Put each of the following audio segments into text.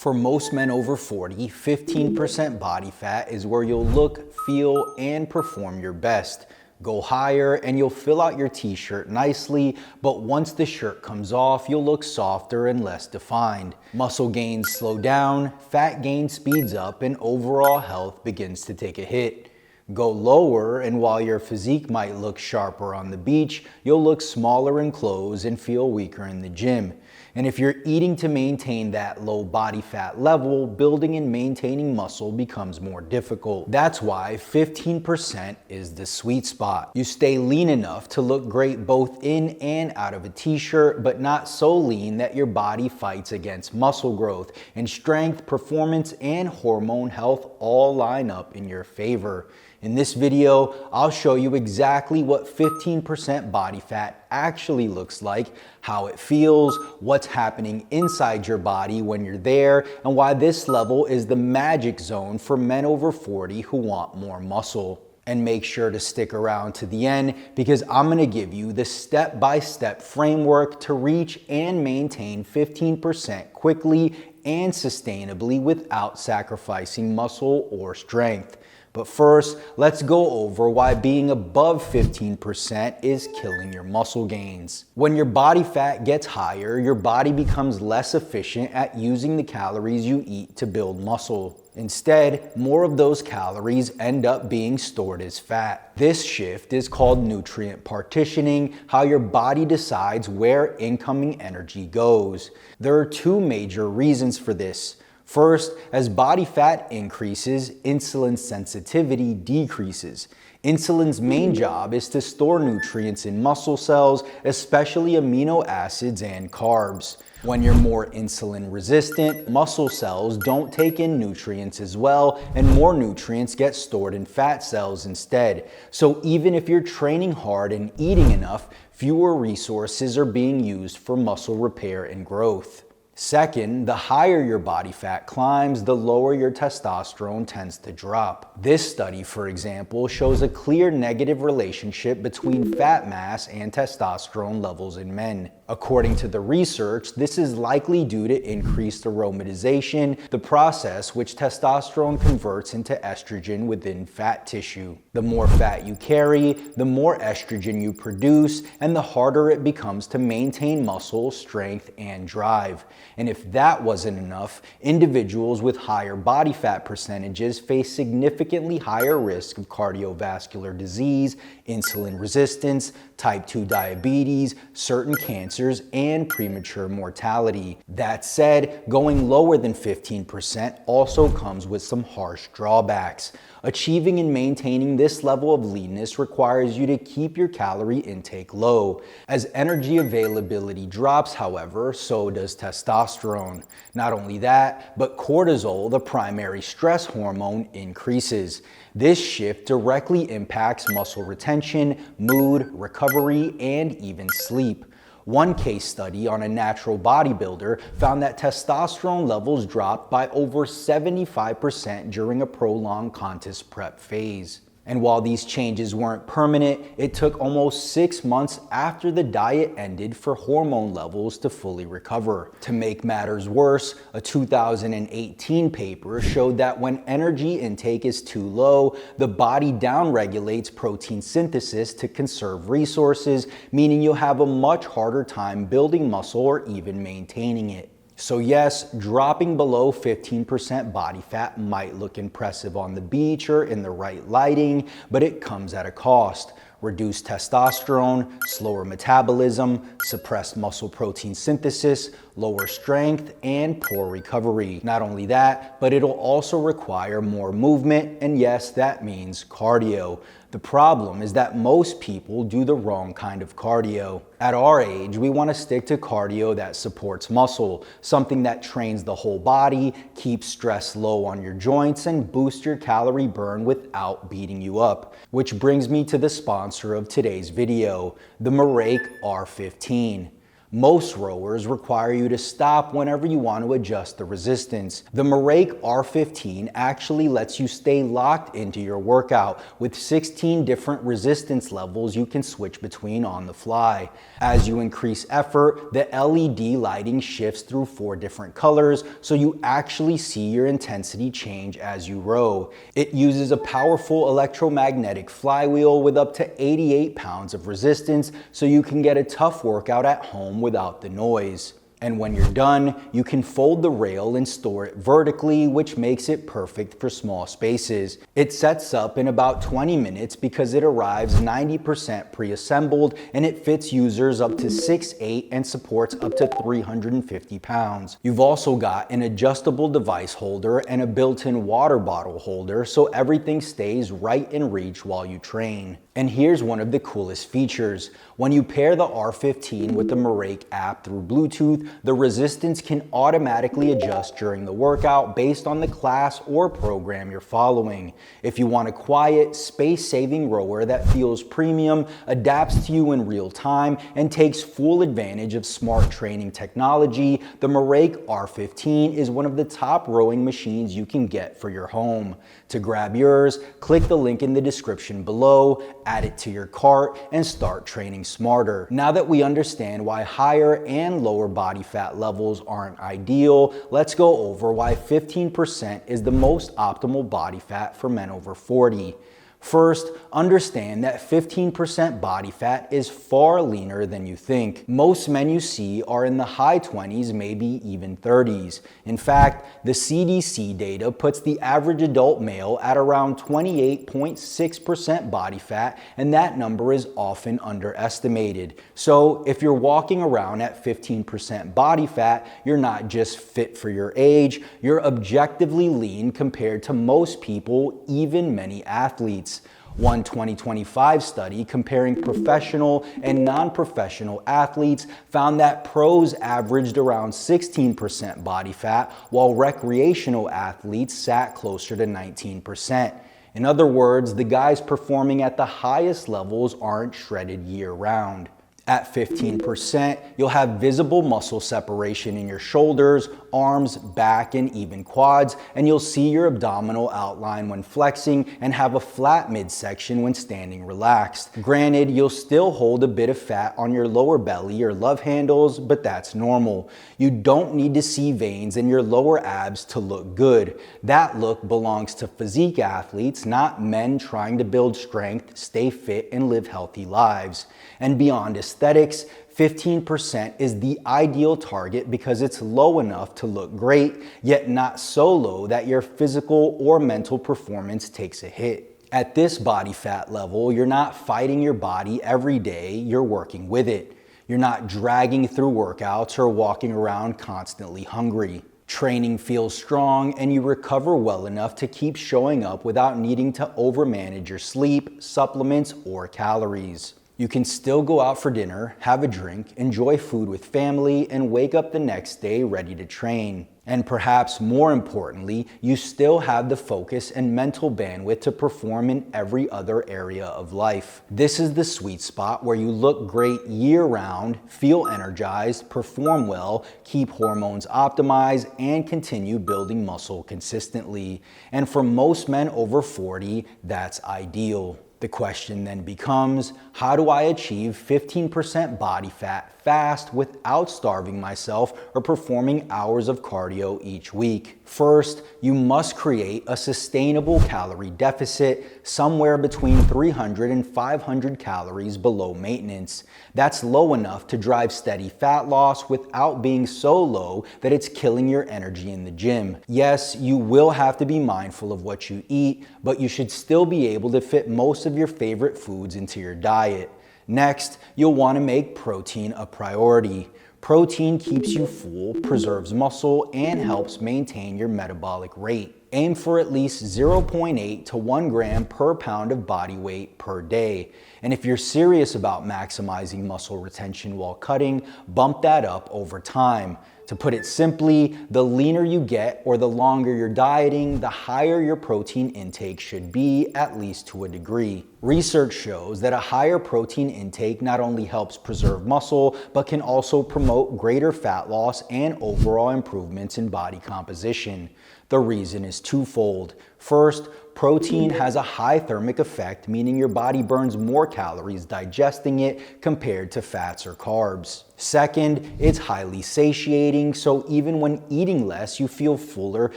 For most men over 40, 15% body fat is where you'll look, feel, and perform your best. Go higher and you'll fill out your t-shirt nicely, but once the shirt comes off, you'll look softer and less defined. Muscle gains slow down, fat gain speeds up, and overall health begins to take a hit. Go lower, and while your physique might look sharper on the beach, you'll look smaller in clothes and feel weaker in the gym. And if you're eating to maintain that low body fat level, building and maintaining muscle becomes more difficult. That's why 15% is the sweet spot. You stay lean enough to look great both in and out of a t-shirt, but not so lean that your body fights against muscle growth, and strength, performance, and hormone health all line up in your favor. In this video, I'll show you exactly what 15% body fat actually looks like, how it feels, what's happening inside your body when you're there, and why this level is the magic zone for men over 40 who want more muscle. And make sure to stick around to the end, because I'm gonna give you the step-by-step framework to reach and maintain 15% quickly and sustainably without sacrificing muscle or strength. But first, let's go over why being above 15% is killing your muscle gains. When your body fat gets higher, your body becomes less efficient at using the calories you eat to build muscle. Instead, more of those calories end up being stored as fat. This shift is called nutrient partitioning, how your body decides where incoming energy goes. There are two major reasons for this. First, as body fat increases, insulin sensitivity decreases. Insulin's main job is to store nutrients in muscle cells, especially amino acids and carbs. When you're more insulin resistant, muscle cells don't take in nutrients as well, and more nutrients get stored in fat cells instead. So even if you're training hard and eating enough, fewer resources are being used for muscle repair and growth. Second, the higher your body fat climbs, the lower your testosterone tends to drop. This study, for example, shows a clear negative relationship between fat mass and testosterone levels in men. According to the research, this is likely due to increased aromatization, the process which testosterone converts into estrogen within fat tissue. The more fat you carry, the more estrogen you produce, and the harder it becomes to maintain muscle, strength, and drive. And if that wasn't enough, individuals with higher body fat percentages face significantly higher risk of cardiovascular disease, insulin resistance, type 2 diabetes, certain cancers, and premature mortality. That said, going lower than 15% also comes with some harsh drawbacks. Achieving and maintaining this level of leanness requires you to keep your calorie intake low. As energy availability drops, however, so does testosterone. Not only that, but cortisol, the primary stress hormone, increases. This shift directly impacts muscle retention, mood, recovery, and even sleep. One case study on a natural bodybuilder found that testosterone levels dropped by over 75% during a prolonged contest prep phase. And while these changes weren't permanent, it took almost 6 months after the diet ended for hormone levels to fully recover. To make matters worse, a 2018 paper showed that when energy intake is too low, the body downregulates protein synthesis to conserve resources, meaning you'll have a much harder time building muscle or even maintaining it. So yes, dropping below 15% body fat might look impressive on the beach or in the right lighting, but it comes at a cost. Reduced testosterone, slower metabolism, suppressed muscle protein synthesis, lower strength, and poor recovery. Not only that, but it'll also require more movement, and yes, that means cardio. The problem is that most people do the wrong kind of cardio. At our age, we want to stick to cardio that supports muscle, something that trains the whole body, keeps stress low on your joints, and boosts your calorie burn without beating you up. Which brings me to the sponsor of today's video, the MERACH R15. Most rowers require you to stop whenever you want to adjust the resistance. The MERACH R15 actually lets you stay locked into your workout with 16 different resistance levels you can switch between on the fly. As you increase effort, the LED lighting shifts through 4 different colors, so you actually see your intensity change as you row. It uses a powerful electromagnetic flywheel with up to 88 pounds of resistance, so you can get a tough workout at home without the noise. And when you're done, you can fold the rail and store it vertically, which makes it perfect for small spaces. It sets up in about 20 minutes because it arrives 90% pre-assembled, and it fits users up to 6'8" and supports up to 350 pounds. You've also got an adjustable device holder and a built-in water bottle holder, so everything stays right in reach while you train. And here's one of the coolest features. When you pair the R15 with the MERACH app through Bluetooth, the resistance can automatically adjust during the workout based on the class or program you're following. If you want a quiet, space-saving rower that feels premium, adapts to you in real time, and takes full advantage of smart training technology, the MERACH R15 is one of the top rowing machines you can get for your home. To grab yours, click the link in the description below, add it to your cart, and start training smarter. Now that we understand why higher and lower body fat levels aren't ideal, let's go over why 15% is the most optimal body fat for men over 40. First, understand that 15% body fat is far leaner than you think. Most men you see are in the high 20s, maybe even 30s. In fact, the CDC data puts the average adult male at around 28.6% body fat, and that number is often underestimated. So if you're walking around at 15% body fat, you're not just fit for your age, you're objectively lean compared to most people, even many athletes. One 2025 study comparing professional and non-professional athletes found that pros averaged around 16% body fat, while recreational athletes sat closer to 19%. In other words, the guys performing at the highest levels aren't shredded year-round. At 15%, you'll have visible muscle separation in your shoulders, arms, back, and even quads, and you'll see your abdominal outline when flexing and have a flat midsection when standing relaxed. Granted, you'll still hold a bit of fat on your lower belly or love handles, but that's normal. You don't need to see veins in your lower abs to look good. That look belongs to physique athletes, not men trying to build strength, stay fit, and live healthy lives. And beyond aesthetics, 15% is the ideal target because it's low enough to look great, yet not so low that your physical or mental performance takes a hit. At this body fat level, you're not fighting your body every day, you're working with it. You're not dragging through workouts or walking around constantly hungry. Training feels strong and you recover well enough to keep showing up without needing to overmanage your sleep, supplements, or calories. You can still go out for dinner, have a drink, enjoy food with family, and wake up the next day ready to train. And perhaps more importantly, you still have the focus and mental bandwidth to perform in every other area of life. This is the sweet spot where you look great year-round, feel energized, perform well, keep hormones optimized, and continue building muscle consistently. And for most men over 40, that's ideal. The question then becomes, how do I achieve 15% body fat fast without starving myself or performing hours of cardio each week? First, you must create a sustainable calorie deficit somewhere between 300 and 500 calories below maintenance. That's low enough to drive steady fat loss without being so low that it's killing your energy in the gym. Yes, you will have to be mindful of what you eat, but you should still be able to fit most of your favorite foods into your diet. Next, you'll want to make protein a priority. Protein keeps you full, preserves muscle, and helps maintain your metabolic rate. Aim for at least 0.8 to 1 gram per pound of body weight per day. And if you're serious about maximizing muscle retention while cutting, bump that up over time. To put it simply, the leaner you get or the longer you're dieting, the higher your protein intake should be, at least to a degree. Research shows that a higher protein intake not only helps preserve muscle, but can also promote greater fat loss and overall improvements in body composition. The reason is twofold. First, protein has a high thermic effect, meaning your body burns more calories digesting it compared to fats or carbs. Second, it's highly satiating, so even when eating less, you feel fuller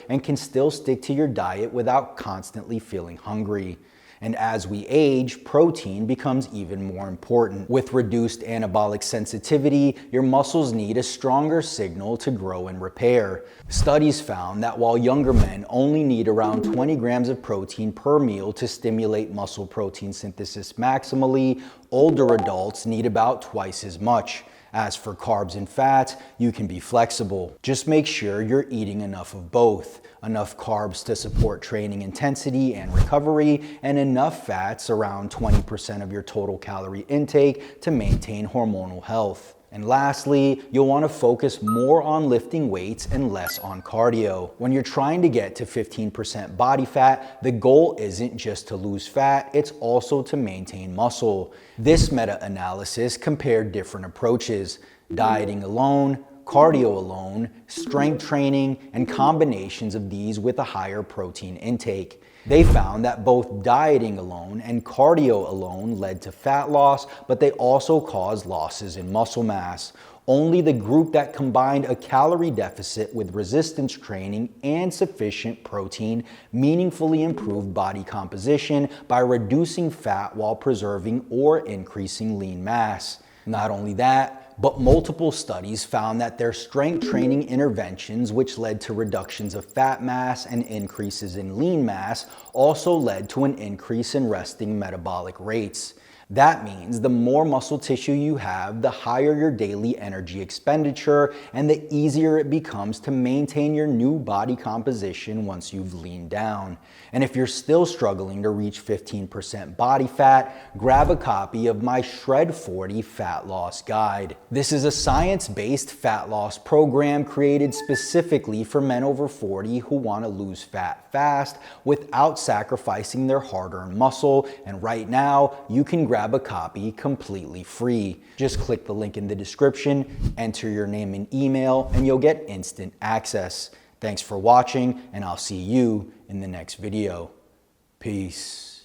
and can still stick to your diet without constantly feeling hungry. And as we age, protein becomes even more important. With reduced anabolic sensitivity, your muscles need a stronger signal to grow and repair. Studies found that while younger men only need around 20 grams of protein per meal to stimulate muscle protein synthesis maximally, older adults need about twice as much. As for carbs and fats, you can be flexible. Just make sure you're eating enough of both. Enough carbs to support training intensity and recovery, and enough fats, around 20% of your total calorie intake, to maintain hormonal health. And lastly, you'll want to focus more on lifting weights and less on cardio. When you're trying to get to 15% body fat, the goal isn't just to lose fat, it's also to maintain muscle. This meta-analysis compared different approaches: dieting alone, cardio alone, strength training, and combinations of these with a higher protein intake. They found that both dieting alone and cardio alone led to fat loss, but they also caused losses in muscle mass. Only the group that combined a calorie deficit with resistance training and sufficient protein meaningfully improved body composition by reducing fat while preserving or increasing lean mass. Not only that, but multiple studies found that their strength training interventions, which led to reductions of fat mass and increases in lean mass, also led to an increase in resting metabolic rates. That means the more muscle tissue you have, the higher your daily energy expenditure, and the easier it becomes to maintain your new body composition once you've leaned down. And if you're still struggling to reach 15% body fat, grab a copy of my Shred 40 Fat Loss Guide. This is a science-based fat loss program created specifically for men over 40 who want to lose fat fast without sacrificing their hard-earned muscle, and right now, you can grab a copy completely free. Just click the link in the description, enter your name and email, and you'll get instant access. Thanks for watching, and I'll see you in the next video. Peace.